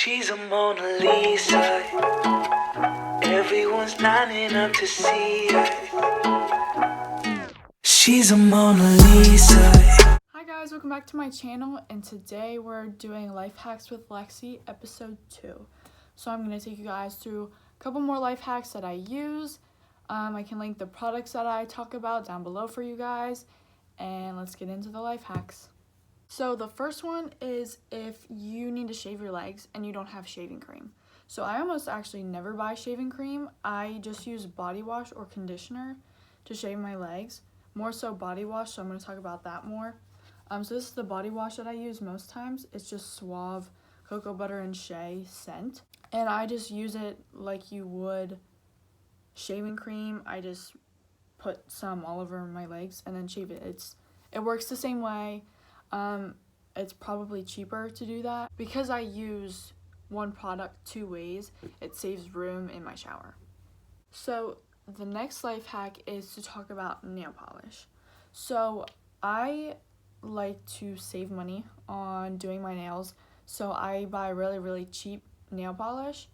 She's a Mona Lisa. Everyone's lining up to see her. She's a Mona Lisa. Hi guys, welcome back to my channel, and today we're doing Life Hacks with Lexi, episode 2. So I'm going to take you guys through a couple more life hacks that I use. I can link the products that I talk about down below for you guys, and let's get into the life hacks. So the first one is if you need to shave your legs and you don't have shaving cream. So I almost actually never buy shaving cream. I just use body wash or conditioner to shave my legs. More so body wash, so I'm going to talk about that more. So this is the body wash that I use most times. It's just Suave Cocoa Butter and Shea scent. And I just use it like you would shaving cream. I just put some all over my legs and then shave it. It works the same way. It's probably cheaper to do that. Because I use one product 2 ways, it saves room in my shower. So the next life hack is to talk about nail polish. So I like to save money on doing my nails, so I buy really cheap nail polish,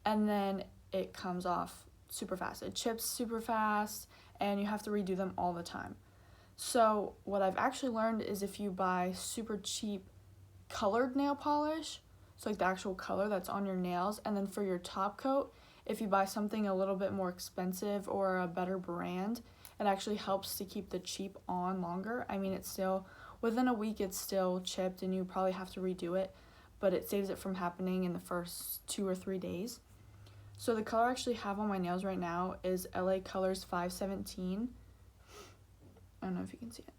and then it comes off super fast. It chips super fast, and you have to redo them all the time. So what I've actually learned is if you buy super cheap colored nail polish, so like the actual color that's on your nails, and then for your top coat, if you buy something a little bit more expensive or a better brand, it actually helps to keep the cheap on longer. I mean, it's still, within a week it's still chipped and you probably have to redo it, but it saves it from happening in the first 2 or 3 days. So the color I actually have on my nails right now is LA Colors 517. I don't know if you can see it.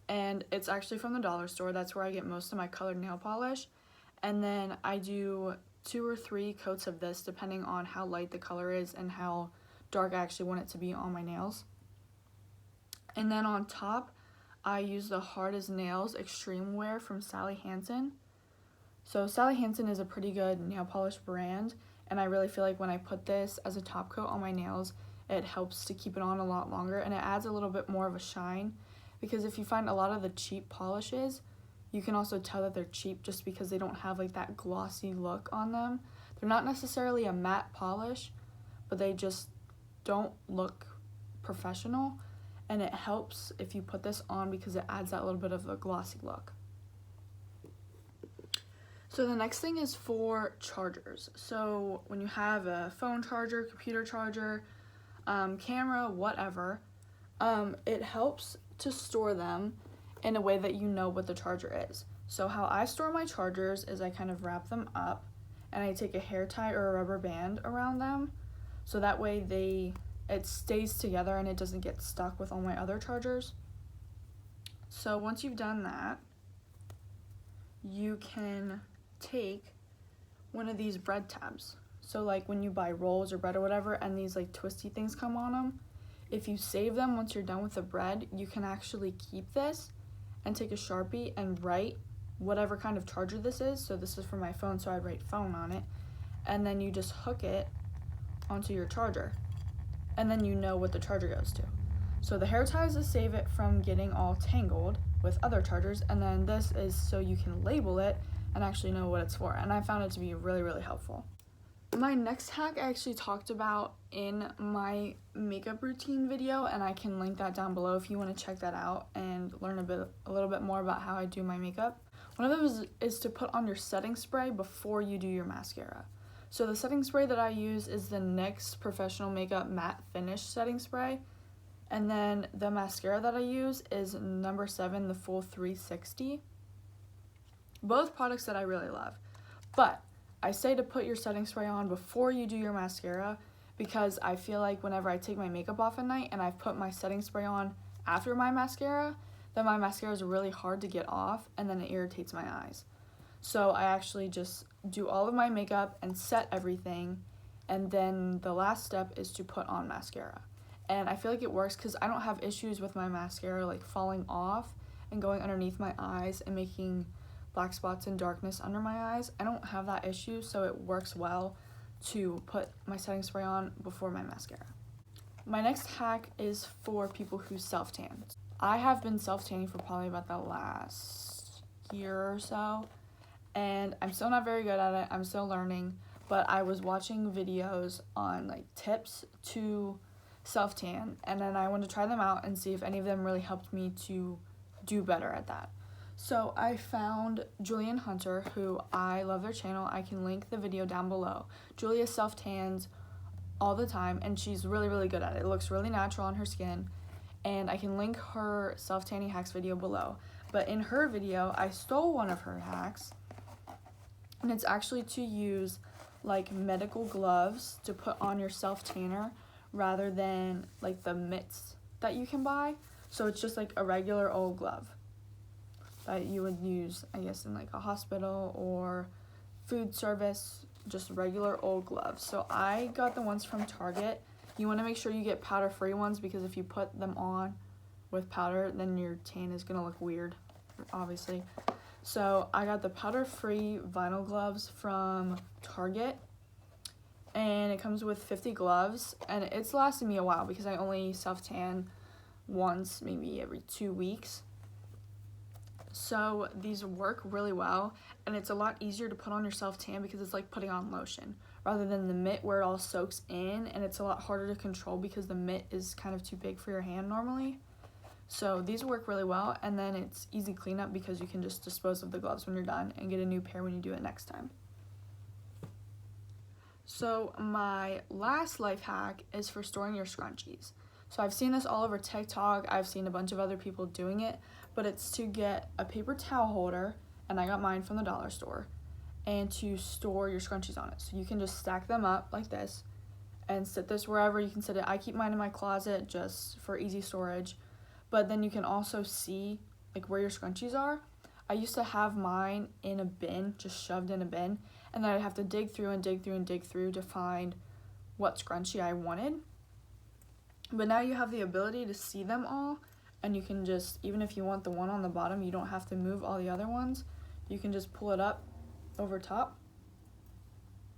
And it's actually from the dollar store. That's where I get most of my colored nail polish. And then I do 2 or 3 coats of this depending on how light the color is and how dark I actually want it to be on my nails. And then on top, I use the Hard as Nails Extreme Wear from Sally Hansen. So Sally Hansen is a pretty good nail polish brand, and I really feel like when I put this as a top coat on my nails, it helps to keep it on a lot longer, and it adds a little bit more of a shine, because if you find a lot of the cheap polishes, you can also tell that they're cheap just because they don't have like that glossy look on them. They're not necessarily a matte polish, but they just don't look professional, and it helps if you put this on because it adds that little bit of a glossy look. So the next thing is for chargers. So when you have a phone charger, computer charger, camera, whatever, it helps to store them in a way that you know what the charger is. So how I store my chargers is I kind of wrap them up and I take a hair tie or a rubber band around them, so that way it stays together and it doesn't get stuck with all my other chargers. So once you've done that, you can take one of these bread tabs. So like when you buy rolls or bread or whatever and these like twisty things come on them, if you save them once you're done with the bread, you can actually keep this and take a Sharpie and write whatever kind of charger this is. So this is for my phone, so I'd write phone on it, and then you just hook it onto your charger, and then you know what the charger goes to. So the hair ties to save it from getting all tangled with other chargers, and then this is so you can label it and actually know what it's for, and I found it to be really helpful. My next hack I actually talked about in my makeup routine video, and I can link that down below if you want to check that out and learn a little bit more about how I do my makeup. One of them is to put on your setting spray before you do your mascara. So the setting spray that I use is the NYX Professional Makeup Matte Finish Setting Spray, and then the mascara that I use is number 7, the Full 360. Both products that I really love, but I say to put your setting spray on before you do your mascara, because I feel like whenever I take my makeup off at night and I've put my setting spray on after my mascara, then my mascara is really hard to get off and then it irritates my eyes. So I actually just do all of my makeup and set everything, and then the last step is to put on mascara. And I feel like it works because I don't have issues with my mascara like falling off and going underneath my eyes and making black spots and darkness under my eyes. I don't have that issue, so it works well to put my setting spray on before my mascara. My next hack is for people who self-tan. I have been self-tanning for probably about the last year or so, and I'm still not very good at it. I'm still learning, but I was watching videos on like tips to self-tan, and then I wanted to try them out and see if any of them really helped me to do better at that. So I found Julia and Hunter, who I love their channel. I can link the video down below. Julia self-tans all the time, and she's really, really good at it. It looks really natural on her skin, and I can link her self-tanning hacks video below. But in her video, I stole one of her hacks, and it's actually to use like medical gloves to put on your self-tanner rather than like the mitts that you can buy. So it's just like a regular old glove that you would use, I guess, in like a hospital or food service, just regular old gloves. So I got the ones from Target. You want to make sure you get powder-free ones, because if you put them on with powder, then your tan is going to look weird, obviously. So I got the powder-free vinyl gloves from Target, and it comes with 50 gloves, and it's lasted me a while because I only self-tan once, maybe every 2 weeks. So these work really well, and it's a lot easier to put on your self-tan because it's like putting on lotion rather than the mitt where it all soaks in, and it's a lot harder to control because the mitt is kind of too big for your hand normally. So these work really well, and then it's easy cleanup because you can just dispose of the gloves when you're done and get a new pair when you do it next time. So my last life hack is for storing your scrunchies. So I've seen this all over TikTok. I've seen a bunch of other people doing it, but it's to get a paper towel holder, and I got mine from the dollar store, and to store your scrunchies on it. So you can just stack them up like this and sit this wherever you can sit it. I keep mine in my closet just for easy storage, but then you can also see like where your scrunchies are. I used to have mine in a bin, just shoved in a bin, and then I'd have to dig through and dig through and dig through to find what scrunchie I wanted. But now you have the ability to see them all, and you can just, even if you want the one on the bottom, you don't have to move all the other ones. You can just pull it up over top,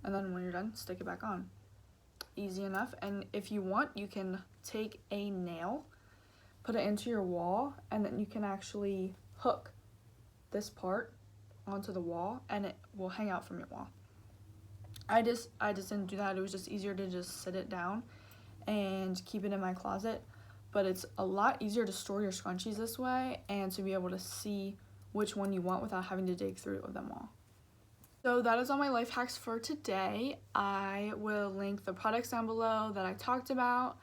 and then when you're done, stick it back on. Easy enough. And if you want, you can take a nail, put it into your wall, and then you can actually hook this part onto the wall, and it will hang out from your wall. I just didn't do that. It was just easier to just sit it down and keep it in my closet. But it's a lot easier to store your scrunchies this way and to be able to see which one you want without having to dig through them all. So that is all my life hacks for today. I will link the products down below that I talked about.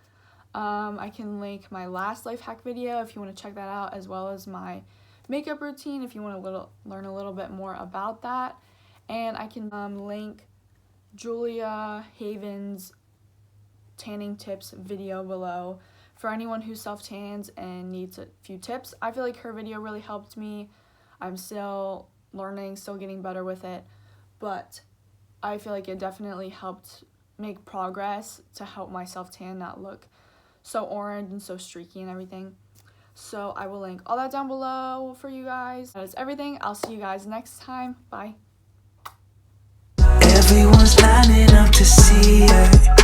I can link my last life hack video if you want to check that out, as well as my makeup routine if you want to learn a little bit more about that. And I can link Julia Haven's tanning tips video below for anyone who self-tans and needs a few tips. I feel like her video really helped me. I'm still learning, still getting better with it, but I feel like it definitely helped make progress to help my self-tan not look so orange and so streaky and everything. So I will link all that down below for you guys. That is everything. I'll see you guys next time. Bye. Everyone's lining up to see her.